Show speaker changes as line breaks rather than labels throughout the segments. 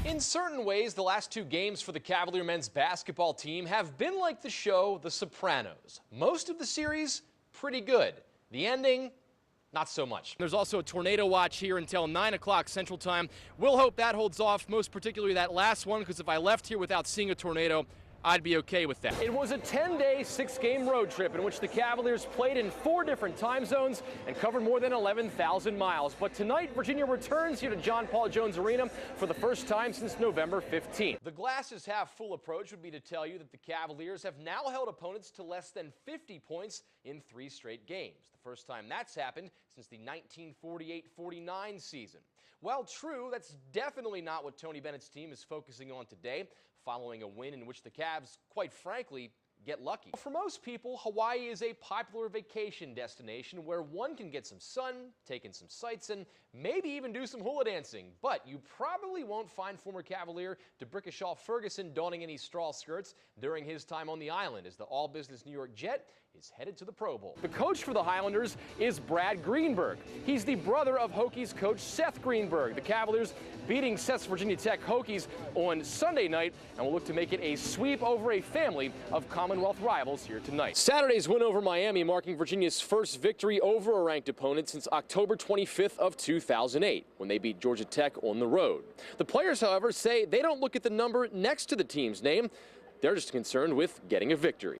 In certain ways, the last two games for the Cavalier men's basketball team have been like the show The Sopranos. Most of the series, pretty good. The ending, not so much. There's also a tornado watch here until 9 o'clock Central Time. We'll hope that holds off, most particularly that last one, because if I left here without seeing a tornado, I'd be okay with that. It was a 10-day, 6-game road trip in which the Cavaliers played in 4 different time zones and covered more than 11,000 miles. But tonight, Virginia returns here to John Paul Jones Arena for the first time since November 15th. The glasses half full approach would be to tell you that the Cavaliers have now held opponents to less than 50 points in 3 straight games. The first time that's happened since the 1948-49 season. Well, true, that's definitely not what Tony Bennett's team is focusing on today, following a win in which the Cavs, quite frankly, get lucky. For most people, Hawaii is a popular vacation destination where one can get some sun, take in some sights, and maybe even do some hula dancing. But you probably won't find former Cavalier DeBrickashaw Ferguson donning any straw skirts during his time on the island, as the all-business New York Jet is headed to the Pro Bowl. The coach for the Highlanders is Brad Greenberg. He's the brother of Hokies coach Seth Greenberg. The Cavaliers beating Seth's Virginia Tech Hokies on Sunday night and will look to make it a sweep over a family of Commonwealth rivals here tonight. Saturday's win over Miami marking Virginia's first victory over a ranked opponent since October 25th of 2008, when they beat Georgia Tech on the road. The players, however, say they don't look at the number next to the team's name. They're just concerned with getting a victory.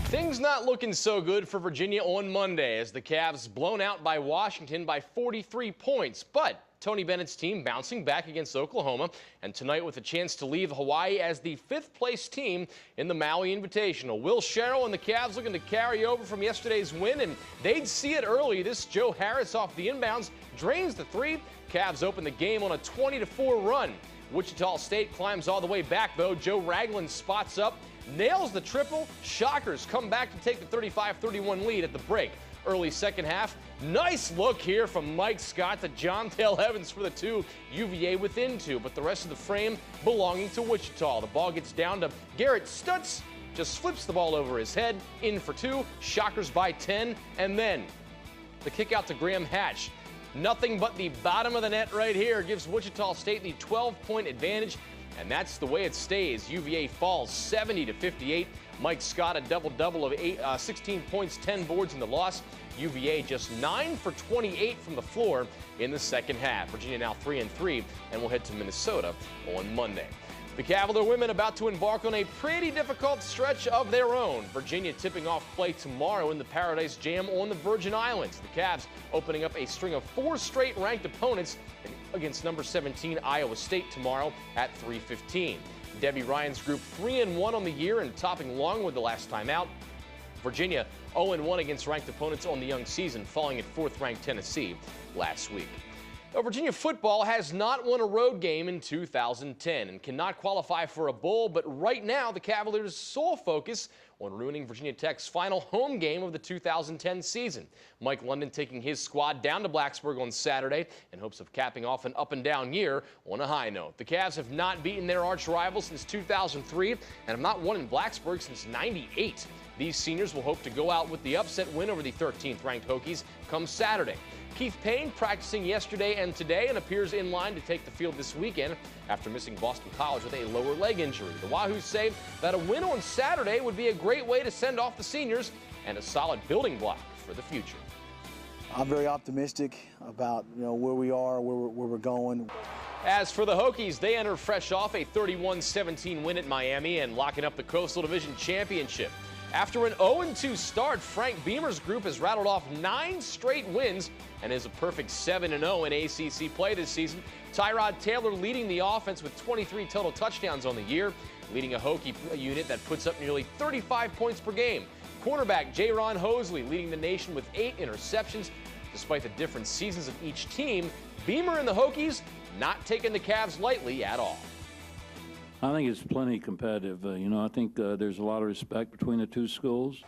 Things not looking so good for Virginia on Monday as the Cavs blown out by Washington by 43 points. But Tony Bennett's team bouncing back against Oklahoma, and tonight with a chance to leave Hawaii as the 5th-place team in the Maui Invitational. Will Sherrill and the Cavs looking to carry over from yesterday's win, and they'd see it early. This Joe Harris off the inbounds drains the 3. Cavs open the game on a 20-4 run. Wichita State climbs all the way back, though. Joe Ragland spots up, nails the triple. Shockers come back to take the 35-31 lead at the break. Early second half, nice look here from Mike Scott to John Tail Evans for the 2, UVA within 2, but the rest of the frame belonging to Wichita. The ball gets down to Garrett Stutz, just flips the ball over his head, in for 2, Shockers by 10, and then the kick out to Graham Hatch. Nothing but the bottom of the net right here gives Wichita State the 12-point advantage, and that's the way it stays. UVA falls 70-58. Mike Scott a double-double of 16 points, 10 boards in the loss. UVA just 9 for 28 from the floor in the second half. Virginia now 3-3 and will head to Minnesota on Monday. The Cavalier women about to embark on a pretty difficult stretch of their own. Virginia tipping off play tomorrow in the Paradise Jam on the Virgin Islands. The Cavs opening up a string of 4 straight ranked opponents against number 17 Iowa State tomorrow at 3:15. Debbie Ryan's group 3-1 on the year and topping Longwood the last time out. Virginia 0-1 against ranked opponents on the young season, falling at 4th-ranked Tennessee last week. Now, Virginia football has not won a road game in 2010 and cannot qualify for a bowl, but right now the Cavaliers' sole focus on ruining Virginia Tech's final home game of the 2010 season. Mike London taking his squad down to Blacksburg on Saturday in hopes of capping off an up-and-down year on a high note. The Cavs have not beaten their arch rival since 2003 and have not won in Blacksburg since '98. These seniors will hope to go out with the upset win over the 13th-ranked Hokies come Saturday. Keith Payne practicing yesterday and today and appears in line to take the field this weekend after missing Boston College with a lower leg injury. The Wahoos say that a win on Saturday would be a great way to send off the seniors and a solid building block for the future.
I'm very optimistic about where we are, where we're going.
As for the Hokies, they enter fresh off a 31-17 win at Miami and locking up the Coastal Division Championship. After an 0-2 start, Frank Beamer's group has rattled off 9 straight wins and is a perfect 7-0 in ACC play this season. Tyrod Taylor leading the offense with 23 total touchdowns on the year, leading a Hokie unit that puts up nearly 35 points per game. Quarterback Jaron Hosley leading the nation with 8 interceptions. Despite the different seasons of each team, Beamer and the Hokies not taking the Cavs lightly at all.
I think it's plenty competitive. I think there's a lot of respect between the two schools.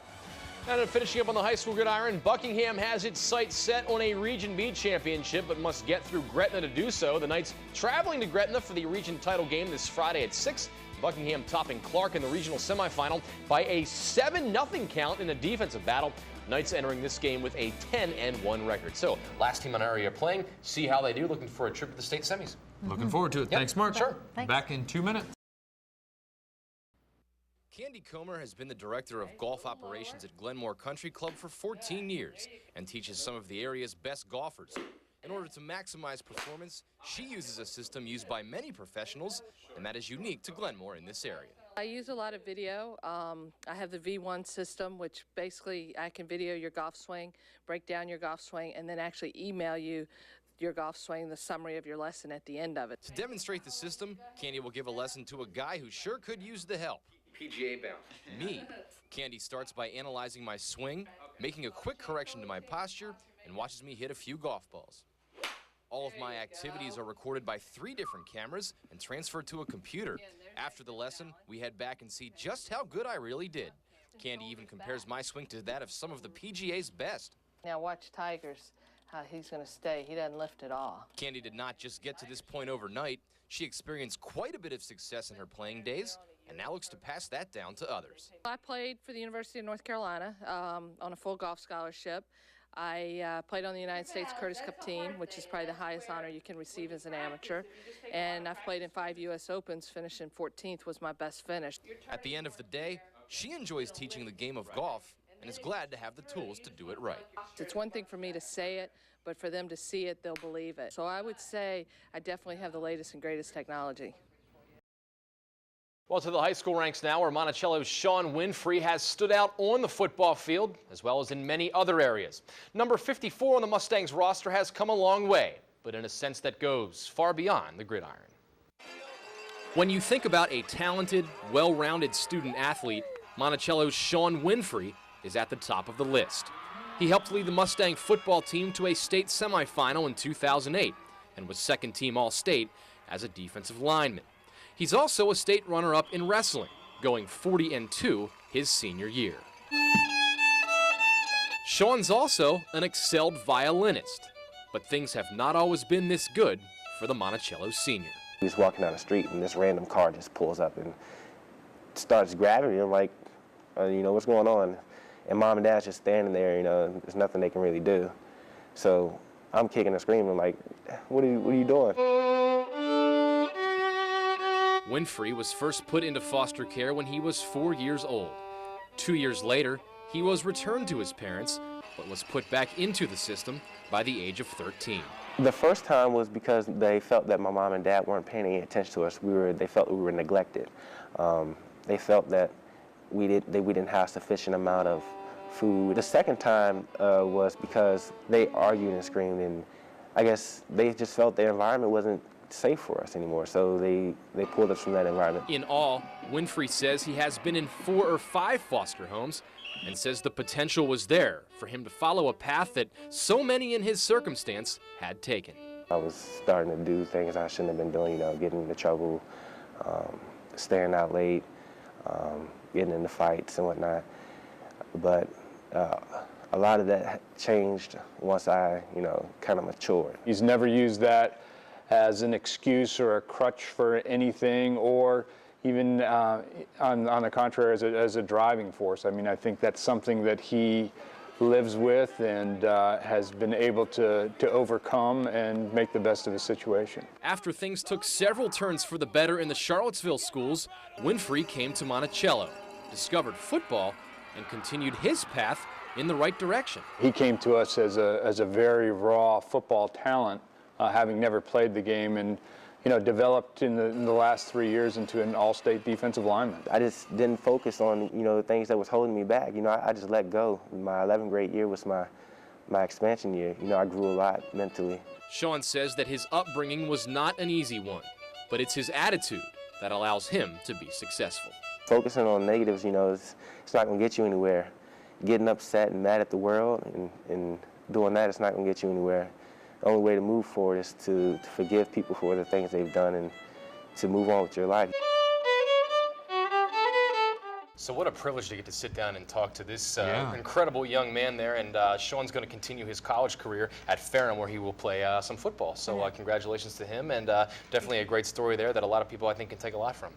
And then finishing up on the high school gridiron, Buckingham has its sights set on a Region B championship, but must get through Gretna to do so. The Knights traveling to Gretna for the region title game this Friday at 6. Buckingham topping Clark in the regional semifinal by a 7-0 count in a defensive battle. Knights entering this game with a 10-1 record. So last team on our area playing, see how they do, looking for a trip to the state semis.
Looking forward to it.
Yep.
Thanks, Mark.
Sure.
Thanks.
Back in 2 minutes.
Candy Comer has been the director of golf operations at Glenmore Country Club for 14 years and teaches some of the area's best golfers. In order to maximize performance, she uses a system used by many professionals, and that is unique to Glenmore in this area.
I use a lot of video. I have the V1 system, which basically I can video your golf swing, break down your golf swing, and then actually email you your golf swing, the summary of your lesson at the end of it. To demonstrate the system, Candy will give a lesson to a guy who sure could use the help. PGA bound. Me. Candy starts by analyzing my swing, making a quick correction to my posture, and watches me hit a few golf balls. All of my activities are recorded by 3 different cameras and transferred to a computer. After the lesson, we head back and see just how good I really did. Candy even compares my swing to that of some of the PGA's best. Now watch Tiger's, how he's going to stay. He doesn't lift at all. Candy did not just get to this point overnight. She experienced quite a bit of success in her playing days and now looks to pass that down to others. I played for the University of North Carolina on a full golf scholarship. I played on the United States Curtis Cup team, which is probably the highest honor you can receive as an amateur. And I've played in 5 U.S. Opens, finishing 14th was my best finish. At the end of the day, she enjoys teaching the game of golf and is glad to have the tools to do it right. It's one thing for me to say it, but for them to see it, they'll believe it. So I would say I definitely have the latest and greatest technology. Well, to the high school ranks now, where Monticello's Sean Winfrey has stood out on the football field, as well as in many other areas. Number 54 on the Mustangs roster has come a long way, but in a sense that goes far beyond the gridiron. When you think about a talented, well-rounded student athlete, Monticello's Sean Winfrey is at the top of the list. He helped lead the Mustang football team to a state semifinal in 2008 and was second-team All-State as a defensive lineman. He's also a state runner-up in wrestling, going 40-2 his senior year. Sean's also an excelled violinist, but things have not always been this good for the Monticello senior.
He was walking down the street and this random car just pulls up and starts grabbing me. I'm like, what's going on? And Mom and Dad's just standing there, there's nothing they can really do. So I'm kicking and screaming like, what are you doing?
Winfrey was first put into foster care when he was 4 years old. 2 years later, he was returned to his parents, but was put back into the system by the age of 13.
The first time was because they felt that my mom and dad weren't paying any attention to us. They felt we were neglected. They felt that we didn't have sufficient amount of food. The second time was because they argued and screamed, and I guess they just felt their environment wasn't safe for us anymore, so they pulled us from that environment.
In all, Winfrey says he has been in 4 or 5 foster homes and says the potential was there for him to follow a path that so many in his circumstance had taken.
I was starting to do things I shouldn't have been doing, getting into trouble, staying out late, getting into fights and whatnot. But a lot of that changed once I, kind of matured.
He's never used that as an excuse or a crutch for anything, or even on the contrary, as a driving force. I mean, I think that's something that he lives with and has been able to overcome and make the best of the situation.
After things took several turns for the better in the Charlottesville schools, Winfrey came to Monticello, discovered football, and continued his path in the right direction.
He came to us as a very raw football talent, having never played the game, and developed in the last 3 years into an all-state defensive lineman.
I just didn't focus on the things that was holding me back. I just let go. My 11th grade year was my expansion year. I grew a lot mentally.
Sean says that his upbringing was not an easy one, but it's his attitude that allows him to be successful.
Focusing on negatives, it's not going to get you anywhere. Getting upset and mad at the world and doing that, it's not going to get you anywhere. The only way to move forward is to forgive people for the things they've done and to move on with your life.
So what a privilege to get to sit down and talk to this incredible young man there. And Sean's going to continue his college career at Ferrum, where he will play some football. So congratulations to him, and definitely a great story there that a lot of people, I think, can take a lot from.